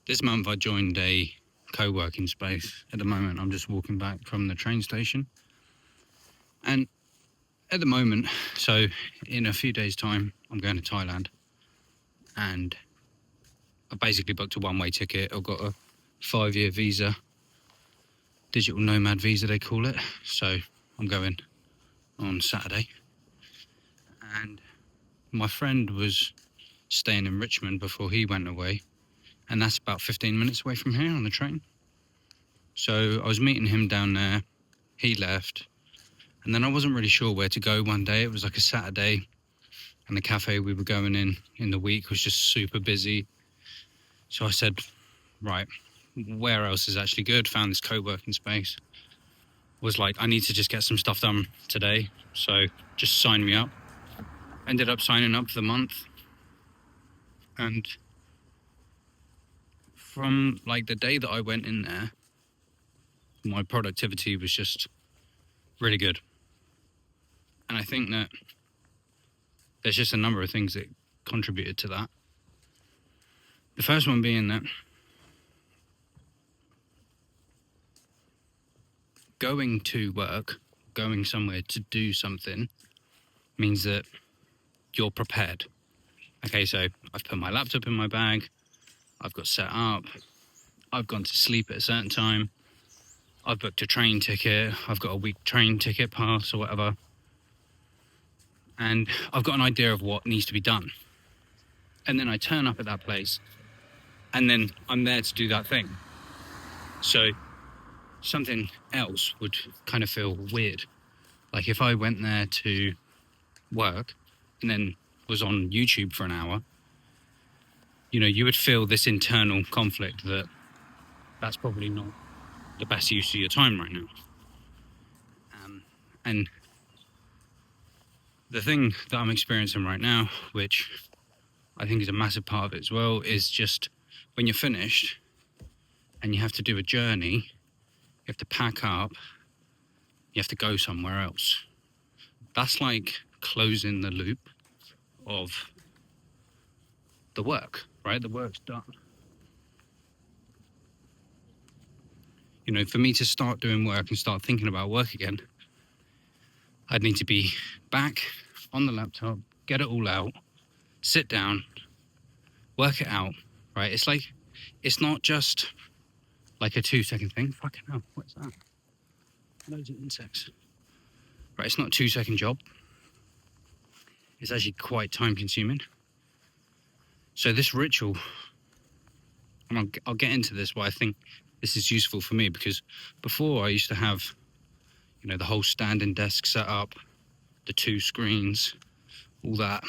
This month I joined a co-working space. At the moment I'm just walking back from the train station. And at the moment, so in a few days' time, I'm going to Thailand. And I basically booked a one-way ticket. I've got a 5-year visa, digital nomad visa they call it. So I'm going on Saturday. And my friend was staying in Richmond before he went away. And that's about 15 minutes away from here on the train. So I was meeting him down there. He left. And then I wasn't really sure where to go one day. It was like a Saturday. And the cafe we were going in the week was just super busy. So I said, right, where else is actually good? Found this co-working space. Was like, I need to just get some stuff done today. So just sign me up. Ended up signing up for the month. And from like the day that I went in there, my productivity was just really good. And I think that there's just a number of things that contributed to that. The first one being that going to work, going somewhere to do something, means that you're prepared. Okay, so I've put my laptop in my bag, I've got set up, I've gone to sleep at a certain time, I've booked a train ticket, I've got a week train ticket pass or whatever, and I've got an idea of what needs to be done. And then I turn up at that place, and then I'm there to do that thing. So something else would kind of feel weird. Like if I went there to work and then was on YouTube for an hour, you know, you would feel this internal conflict that that's probably not the best use of your time right now. And the thing that I'm experiencing right now, which I think is a massive part of it as well, is just when you're finished and you have to do a journey, you have to pack up, you have to go somewhere else. That's like closing the loop of the work, right? The work's done. You know, for me to start doing work and start thinking about work again, I'd need to be back on the laptop, get it all out, sit down, work it out, right? It's like, it's not just like a 2-second thing. Fucking hell, what's that? Loads of insects. Right, it's not a 2-second job. It's actually quite time consuming. So this ritual, and I'll get into this, why I think this is useful for me, because before I used to have, you know, the whole standing desk set up, the 2 screens, all that.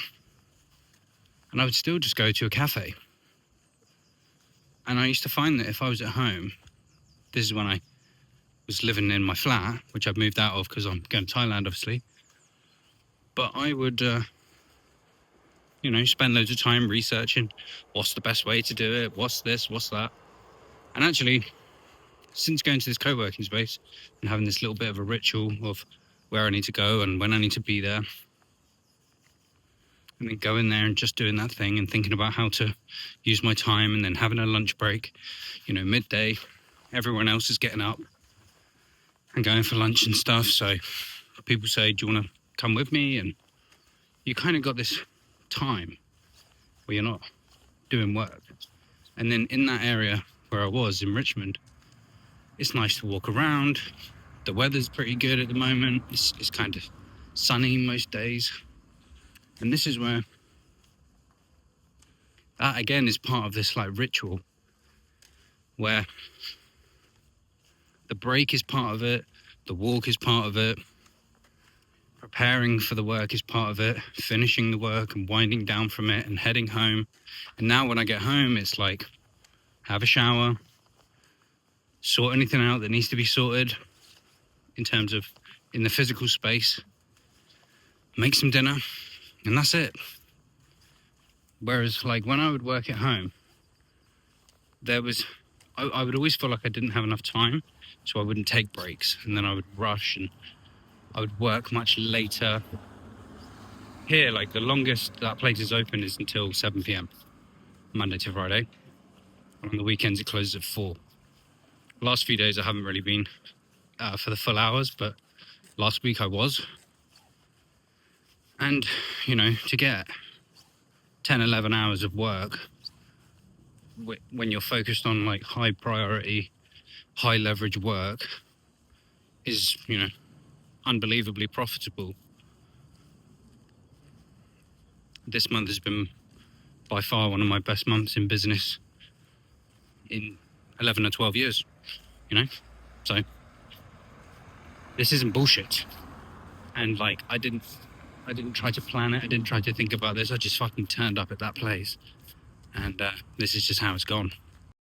And I would still just go to a cafe. And I used to find that if I was at home, this is when I was living in my flat, which I've moved out of because I'm going to Thailand, obviously. But I would, you know, spend loads of time researching what's the best way to do it, what's this, what's that. And actually, since going to this co-working space and having this little bit of a ritual of where I need to go and when I need to be there, and then going there and just doing that thing and thinking about how to use my time, and then having a lunch break, you know, midday, everyone else is getting up and going for lunch and stuff. So people say, do you want to come with me? And you kind of got this time where you're not doing work. And then in that area where I was in Richmond, it's nice to walk around. The weather's pretty good at the moment. It's kind of sunny most days. And this is where that again is part of this like ritual where the break is part of it, the walk is part of it, preparing for the work is part of it, finishing the work and winding down from it and heading home. And now when I get home, it's like have a shower, sort anything out that needs to be sorted in terms of in the physical space, make some dinner, and that's it. Whereas like when I would work at home, I would always feel like I didn't have enough time, so I wouldn't take breaks, and then I would rush and I would work much later. Here, like the longest that place is open is until 7 p.m, Monday to Friday. On the weekends, it closes at 4. Last few days, I haven't really been for the full hours, but last week I was. And, to get 10, 11 hours of work when you're focused on like high priority, high leverage work is, unbelievably profitable. This month has been by far one of my best months in business in 11 or 12 years, So this isn't bullshit. And like, I didn't try to plan it. I didn't try to think about this. I just fucking turned up at that place. And this is just how it's gone.